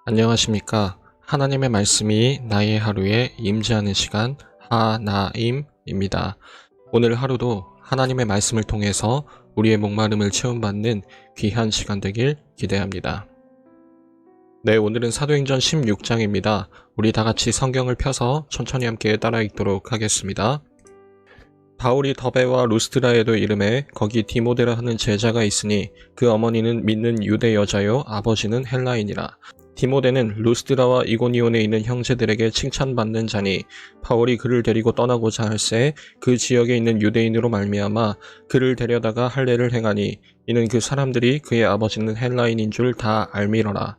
안녕하십니까. 하나님의 말씀이 나의 하루에 임재하는 시간 하나임입니다. 오늘 하루도 하나님의 말씀을 통해서 우리의 목마름을 채움받는 귀한 시간 되길 기대합니다. 네, 오늘은 사도행전 16장입니다. 우리 다 같이 성경을 펴서 천천히 함께 따라 읽도록 하겠습니다. 바울이 더베와 루스드라에도 이름에 거기 디모데라 하는 제자가 있으니 그 어머니는 믿는 유대 여자요 아버지는 헬라인이라. 디모데는 루스드라와 이고니온에 있는 형제들에게 칭찬받는 자니 바울이 그를 데리고 떠나고자 할새 그 지역에 있는 유대인으로 말미암아 그를 데려다가 할례를 행하니 이는 그 사람들이 그의 아버지는 헬라인인 줄 다 알미러라.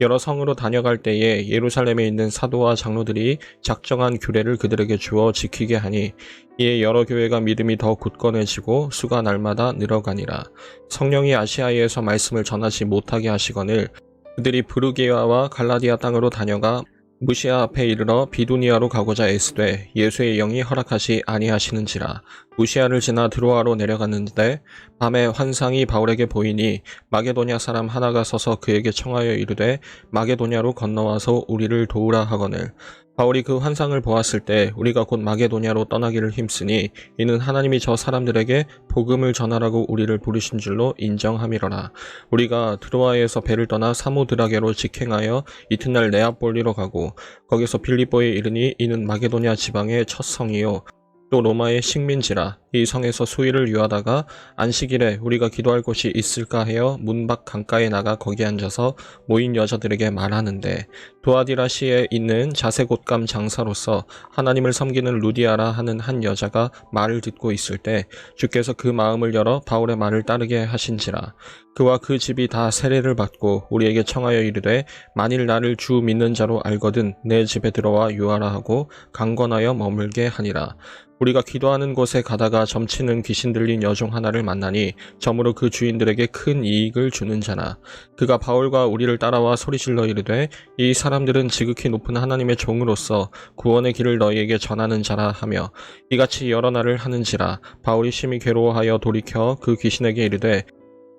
여러 성으로 다녀갈 때에 예루살렘에 있는 사도와 장로들이 작정한 규례를 그들에게 주어 지키게 하니 이에 여러 교회가 믿음이 더 굳건해지고 수가 날마다 늘어가니라. 성령이 아시아에서 말씀을 전하지 못하게 하시거늘 그들이 부르기아와 갈라디아 땅으로 다녀가 무시아 앞에 이르러 비두니아로 가고자 애쓰되 예수의 영이 허락하시 아니하시는지라. 무시아를 지나 드로아로 내려갔는데 밤에 환상이 바울에게 보이니 마게도냐 사람 하나가 서서 그에게 청하여 이르되 마게도냐로 건너와서 우리를 도우라 하거늘 바울이 그 환상을 보았을 때 우리가 곧 마게도냐로 떠나기를 힘쓰니 이는 하나님이 저 사람들에게 복음을 전하라고 우리를 부르신 줄로 인정함이러라. 우리가 드로아에서 배를 떠나 사모드라게로 직행하여 이튿날 네아폴리로 가고 거기서 빌립보에 이르니 이는 마게도냐 지방의 첫 성이요 또 로마의 식민지라. 이 성에서 수일을 유하다가 안식일에 우리가 기도할 곳이 있을까 하여 문 밖 강가에 나가 거기 앉아서 모인 여자들에게 말하는데 도아디라시에 있는 자색옷감 장사로서 하나님을 섬기는 루디아라 하는 한 여자가 말을 듣고 있을 때 주께서 그 마음을 열어 바울의 말을 따르게 하신지라. 그와 그 집이 다 세례를 받고 우리에게 청하여 이르되 만일 나를 주 믿는 자로 알거든 내 집에 들어와 유하라 하고 강권하여 머물게 하니라. 우리가 기도하는 곳에 가다가 점치는 귀신 들린 여종 하나를 만나니 점으로 그 주인들에게 큰 이익을 주는 자나. 그가 바울과 우리를 따라와 소리질러 이르되 이 사람들은 지극히 높은 하나님의 종으로서 구원의 길을 너희에게 전하는 자라 하며 이같이 여러 날을 하는지라. 바울이 심히 괴로워하여 돌이켜 그 귀신에게 이르되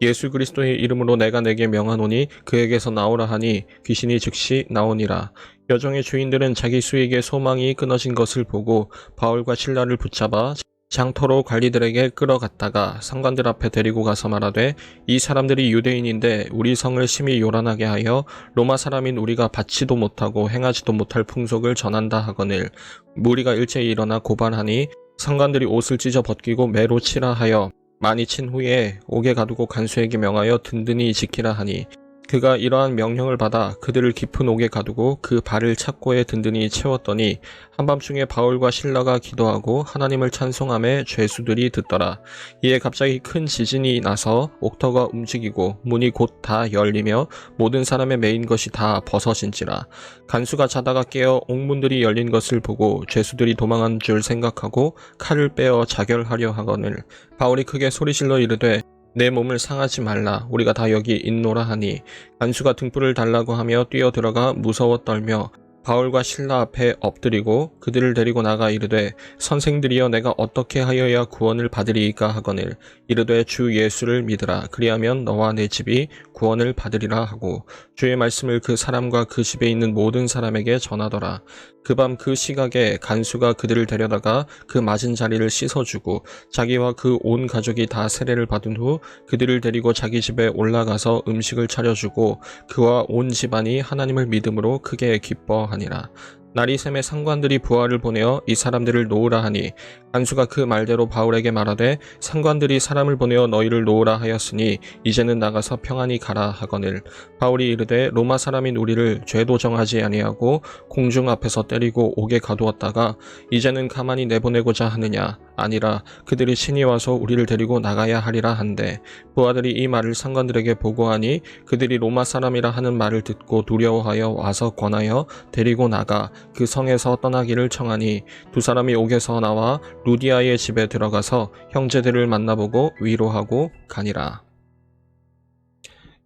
예수 그리스도의 이름으로 내가 내게 명하노니 그에게서 나오라 하니 귀신이 즉시 나오니라. 여종의 주인들은 자기 수익의 소망이 끊어진 것을 보고 바울과 실라를 붙잡아 장터로 관리들에게 끌어갔다가 상관들 앞에 데리고 가서 말하되 이 사람들이 유대인인데 우리 성을 심히 요란하게 하여 로마 사람인 우리가 받지도 못하고 행하지도 못할 풍속을 전한다 하거늘 무리가 일제히 일어나 고발하니 상관들이 옷을 찢어 벗기고 매로 치라 하여 많이 친 후에 옥에 가두고 간수에게 명하여 든든히 지키라 하니 그가 이러한 명령을 받아 그들을 깊은 옥에 가두고 그 발을 착고에 든든히 채웠더니 한밤중에 바울과 실라가 기도하고 하나님을 찬송하며 죄수들이 듣더라. 이에 갑자기 큰 지진이 나서 옥터가 움직이고 문이 곧 다 열리며 모든 사람의 매인 것이 다 벗어진지라. 간수가 자다가 깨어 옥문들이 열린 것을 보고 죄수들이 도망한 줄 생각하고 칼을 빼어 자결하려 하거늘 바울이 크게 소리질러 이르되 내 몸을 상하지 말라. 우리가 다 여기 있노라 하니 간수가 등불을 달라고 하며 뛰어들어가 무서워 떨며 바울과 실라 앞에 엎드리고 그들을 데리고 나가 이르되 선생들이여 내가 어떻게 하여야 구원을 받으리이까 하거늘 이르되 주 예수를 믿으라. 그리하면 너와 내 집이 구원을 받으리라 하고 주의 말씀을 그 사람과 그 집에 있는 모든 사람에게 전하더라. 그 밤 그 시각에 간수가 그들을 데려다가 그 맞은 자리를 씻어주고 자기와 그 온 가족이 다 세례를 받은 후 그들을 데리고 자기 집에 올라가서 음식을 차려주고 그와 온 집안이 하나님을 믿음으로 크게 기뻐하니라. 날이 샘에 상관들이 부하를 보내어 이 사람들을 놓으라 하니 간수가 그 말대로 바울에게 말하되 상관들이 사람을 보내어 너희를 놓으라 하였으니 이제는 나가서 평안히 가라 하거늘 바울이 이르되 로마 사람인 우리를 죄도 정하지 아니하고 공중 앞에서 때리고 옥에 가두었다가 이제는 가만히 내보내고자 하느냐. 아니라 그들이 친히 와서 우리를 데리고 나가야 하리라 한데 부하들이 이 말을 상관들에게 보고하니 그들이 로마 사람이라 하는 말을 듣고 두려워하여 와서 권하여 데리고 나가 그 성에서 떠나기를 청하니 두 사람이 옥에서 나와 루디아의 집에 들어가서 형제들을 만나보고 위로하고 가니라.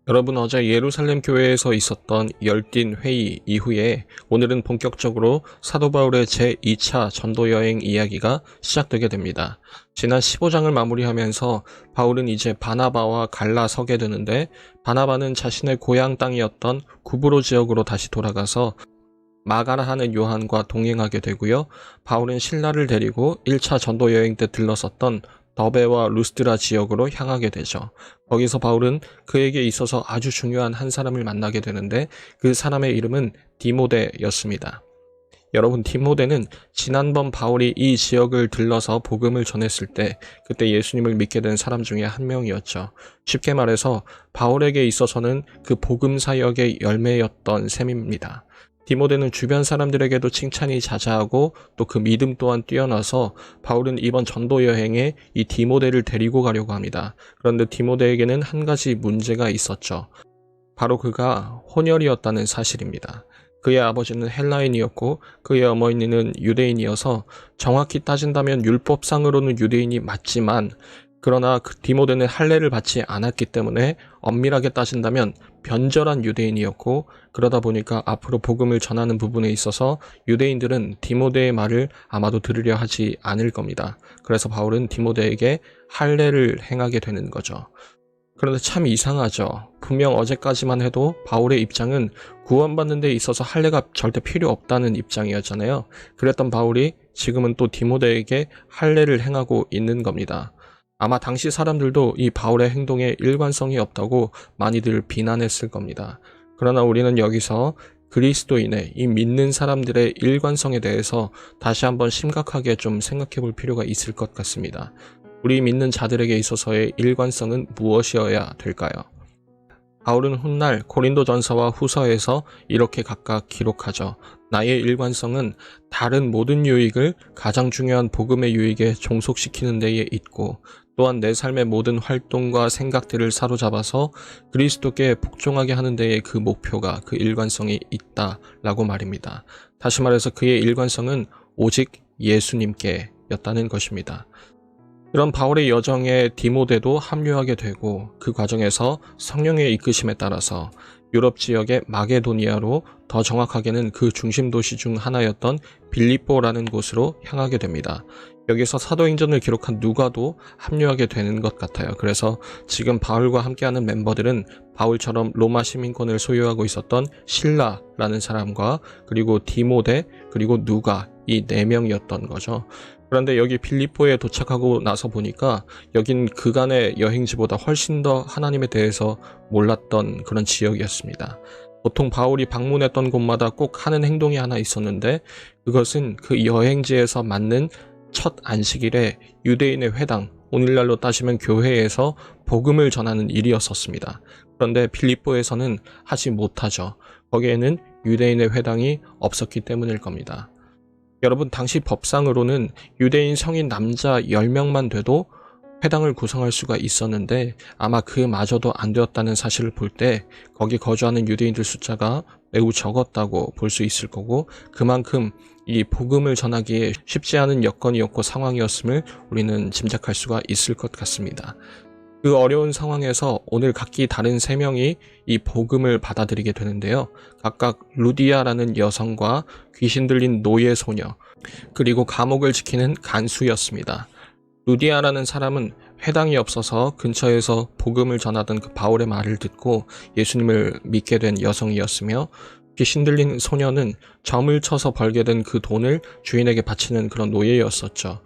여러분, 어제 예루살렘 교회에서 있었던 열띤 회의 이후에 오늘은 본격적으로 사도 바울의 제2차 전도 여행 이야기가 시작되게 됩니다. 지난 15장을 마무리하면서 바울은 이제 바나바와 갈라 서게 되는데, 바나바는 자신의 고향 땅이었던 구브로 지역으로 다시 돌아가서 마가라 하는 요한과 동행하게 되고요. 바울은 신라를 데리고 1차 전도 여행 때 들렀었던 더베와 루스드라 지역으로 향하게 되죠. 거기서 바울은 그에게 있어서 아주 중요한 한 사람을 만나게 되는데, 그 사람의 이름은 디모데였습니다. 여러분, 디모데는 지난번 바울이 이 지역을 들러서 복음을 전했을 때 그때 예수님을 믿게 된 사람 중에 한 명이었죠. 쉽게 말해서 바울에게 있어서는 그 복음 사역의 열매였던 셈입니다. 디모데는 주변 사람들에게도 칭찬이 자자하고 또 그 믿음 또한 뛰어나서 바울은 이번 전도 여행에 이 디모데를 데리고 가려고 합니다. 그런데 디모데에게는 한 가지 문제가 있었죠. 바로 그가 혼혈이었다는 사실입니다. 그의 아버지는 헬라인이었고 그의 어머니는 유대인이어서 정확히 따진다면 율법상으로는 유대인이 맞지만, 그러나 그 디모데는 할례를 받지 않았기 때문에 엄밀하게 따진다면 변절한 유대인이었고, 그러다 보니까 앞으로 복음을 전하는 부분에 있어서 유대인들은 디모데의 말을 아마도 들으려 하지 않을 겁니다. 그래서 바울은 디모데에게 할례를 행하게 되는 거죠. 그런데 참 이상하죠. 분명 어제까지만 해도 바울의 입장은 구원받는 데 있어서 할례가 절대 필요 없다는 입장이었잖아요. 그랬던 바울이 지금은 또 디모데에게 할례를 행하고 있는 겁니다. 아마 당시 사람들도 이 바울의 행동에 일관성이 없다고 많이들 비난했을 겁니다. 그러나 우리는 여기서 그리스도인의 이 믿는 사람들의 일관성에 대해서 다시 한번 심각하게 좀 생각해 볼 필요가 있을 것 같습니다. 우리 믿는 자들에게 있어서의 일관성은 무엇이어야 될까요? 바울은 훗날 고린도전서와 후서에서 이렇게 각각 기록하죠. 나의 일관성은 다른 모든 유익을 가장 중요한 복음의 유익에 종속시키는 데에 있고, 또한 내 삶의 모든 활동과 생각들을 사로잡아서 그리스도께 복종하게 하는 데에 그 목표가, 그 일관성이 있다라고 말입니다. 다시 말해서 그의 일관성은 오직 예수님께 였다는 것입니다. 이런 바울의 여정에 디모데도 합류하게 되고, 그 과정에서 성령의 이끄심에 따라서 유럽 지역의 마게도니아로, 더 정확하게는 그 중심 도시 중 하나였던 빌립보라는 곳으로 향하게 됩니다. 여기서 사도행전을 기록한 누가도 합류하게 되는 것 같아요. 그래서 지금 바울과 함께하는 멤버들은 바울처럼 로마 시민권을 소유하고 있었던 실라라는 사람과, 그리고 디모데, 그리고 누가, 이 4명이었던 거죠. 그런데 여기 빌립보에 도착하고 나서 보니까 여긴 그간의 여행지보다 훨씬 더 하나님에 대해서 몰랐던 그런 지역이었습니다. 보통 바울이 방문했던 곳마다 꼭 하는 행동이 하나 있었는데, 그것은 그 여행지에서 맞는 첫 안식일에 유대인의 회당, 오늘날로 따지면 교회에서 복음을 전하는 일이었었습니다. 그런데 빌립보에서는 하지 못하죠. 거기에는 유대인의 회당이 없었기 때문일 겁니다. 여러분, 당시 법상으로는 유대인 성인 남자 10명만 돼도 회당을 구성할 수가 있었는데, 아마 그마저도 안 되었다는 사실을 볼 때 거기 거주하는 유대인들 숫자가 매우 적었다고 볼 수 있을 거고, 그만큼 이 복음을 전하기에 쉽지 않은 여건이었고 상황이었음을 우리는 짐작할 수가 있을 것 같습니다. 그 어려운 상황에서 오늘 각기 다른 3명이 이 복음을 받아들이게 되는데요. 각각 루디아라는 여성과 귀신 들린 노예 소녀, 그리고 감옥을 지키는 간수였습니다. 루디아라는 사람은 회당이 없어서 근처에서 복음을 전하던 그 바울의 말을 듣고 예수님을 믿게 된 여성이었으며, 귀신 들린 소녀는 점을 쳐서 벌게 된 그 돈을 주인에게 바치는 그런 노예였었죠.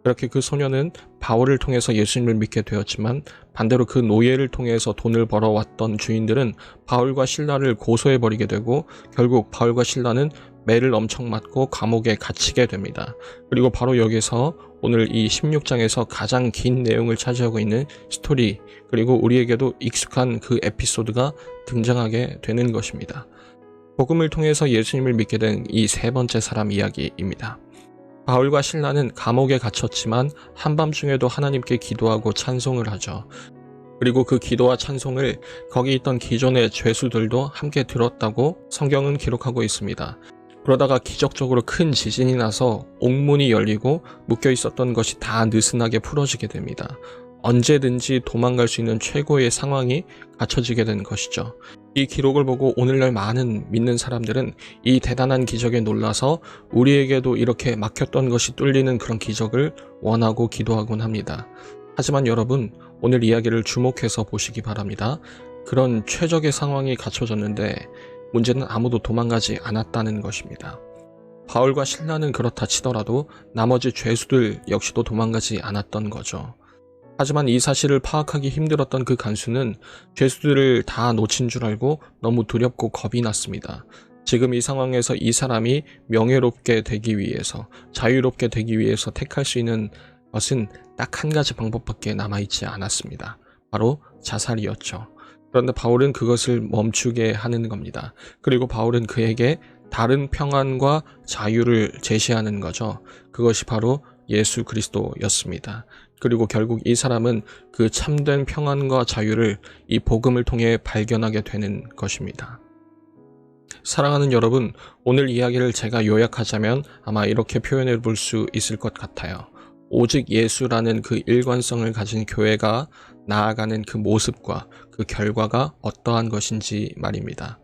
그렇게 그 소녀는 바울을 통해서 예수님을 믿게 되었지만, 반대로 그 노예를 통해서 돈을 벌어왔던 주인들은 바울과 실라를 고소해버리게 되고, 결국 바울과 실라는 매를 엄청 맞고 감옥에 갇히게 됩니다. 그리고 바로 여기서 오늘 이 16장에서 가장 긴 내용을 차지하고 있는 스토리, 그리고 우리에게도 익숙한 그 에피소드가 등장하게 되는 것입니다. 복음을 통해서 예수님을 믿게 된 이 3번째 사람 이야기입니다. 바울과 실라는 감옥에 갇혔지만 한밤중에도 하나님께 기도하고 찬송을 하죠. 그리고 그 기도와 찬송을 거기 있던 기존의 죄수들도 함께 들었다고 성경은 기록하고 있습니다. 그러다가 기적적으로 큰 지진이 나서 옥문이 열리고 묶여 있었던 것이 다 느슨하게 풀어지게 됩니다. 언제든지 도망갈 수 있는 최고의 상황이 갖춰지게 된 것이죠. 이 기록을 보고 오늘날 많은 믿는 사람들은 이 대단한 기적에 놀라서 우리에게도 이렇게 막혔던 것이 뚫리는 그런 기적을 원하고 기도하곤 합니다. 하지만 여러분, 오늘 이야기를 주목해서 보시기 바랍니다. 그런 최적의 상황이 갖춰졌는데 문제는 아무도 도망가지 않았다는 것입니다. 바울과 실라는 그렇다 치더라도 나머지 죄수들 역시도 도망가지 않았던 거죠. 하지만 이 사실을 파악하기 힘들었던 그 간수는 죄수들을 다 놓친 줄 알고 너무 두렵고 겁이 났습니다. 지금 이 상황에서 이 사람이 명예롭게 되기 위해서, 자유롭게 되기 위해서 택할 수 있는 것은 딱 한 가지 방법밖에 남아있지 않았습니다. 바로 자살이었죠. 그런데 바울은 그것을 멈추게 하는 겁니다. 그리고 바울은 그에게 다른 평안과 자유를 제시하는 거죠. 그것이 바로 예수 그리스도였습니다. 그리고 결국 이 사람은 그 참된 평안과 자유를 이 복음을 통해 발견하게 되는 것입니다. 사랑하는 여러분, 오늘 이야기를 제가 요약하자면 아마 이렇게 표현해 볼 수 있을 것 같아요. 오직 예수라는 그 일관성을 가진 교회가 나아가는 그 모습과 그 결과가 어떠한 것인지 말입니다.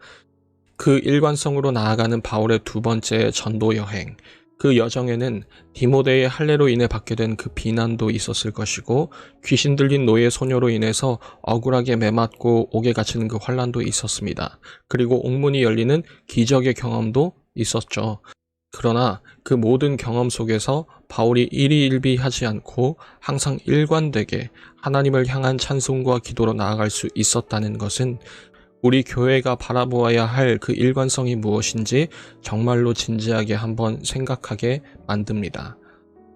그 일관성으로 나아가는 바울의 두 번째 전도 여행, 그 여정에는 디모데의 할례로 인해 받게 된 그 비난도 있었을 것이고 귀신 들린 노예 소녀로 인해서 억울하게 매맞고 옥에 갇히는 그 환난도 있었습니다. 그리고 옥문이 열리는 기적의 경험도 있었죠. 그러나 그 모든 경험 속에서 바울이 일희일비하지 않고 항상 일관되게 하나님을 향한 찬송과 기도로 나아갈 수 있었다는 것은 우리 교회가 바라보아야 할 그 일관성이 무엇인지 정말로 진지하게 한번 생각하게 만듭니다.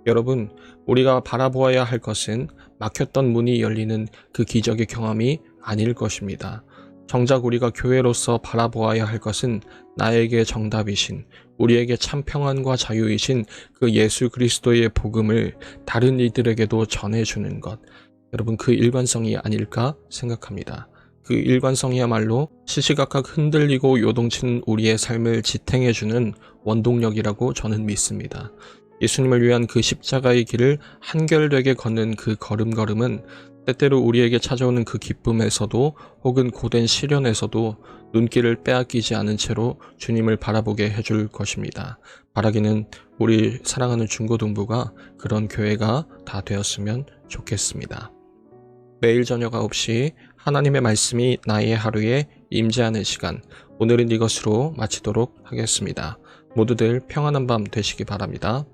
여러분, 우리가 바라보아야 할 것은 막혔던 문이 열리는 그 기적의 경험이 아닐 것입니다. 정작 우리가 교회로서 바라보아야 할 것은 나에게 정답이신, 우리에게 참 평안과 자유이신 그 예수 그리스도의 복음을 다른 이들에게도 전해주는 것. 여러분, 그 일관성이 아닐까 생각합니다. 그 일관성이야말로 시시각각 흔들리고 요동치는 우리의 삶을 지탱해주는 원동력이라고 저는 믿습니다. 예수님을 위한 그 십자가의 길을 한결되게 걷는 그 걸음걸음은 때때로 우리에게 찾아오는 그 기쁨에서도 혹은 고된 시련에서도 눈길을 빼앗기지 않은 채로 주님을 바라보게 해줄 것입니다. 바라기는 우리 사랑하는 중고등부가 그런 교회가 다 되었으면 좋겠습니다. 매일 저녁 9시 하나님의 말씀이 나의 하루에 임재하는 시간, 오늘은 이것으로 마치도록 하겠습니다. 모두들 평안한 밤 되시기 바랍니다.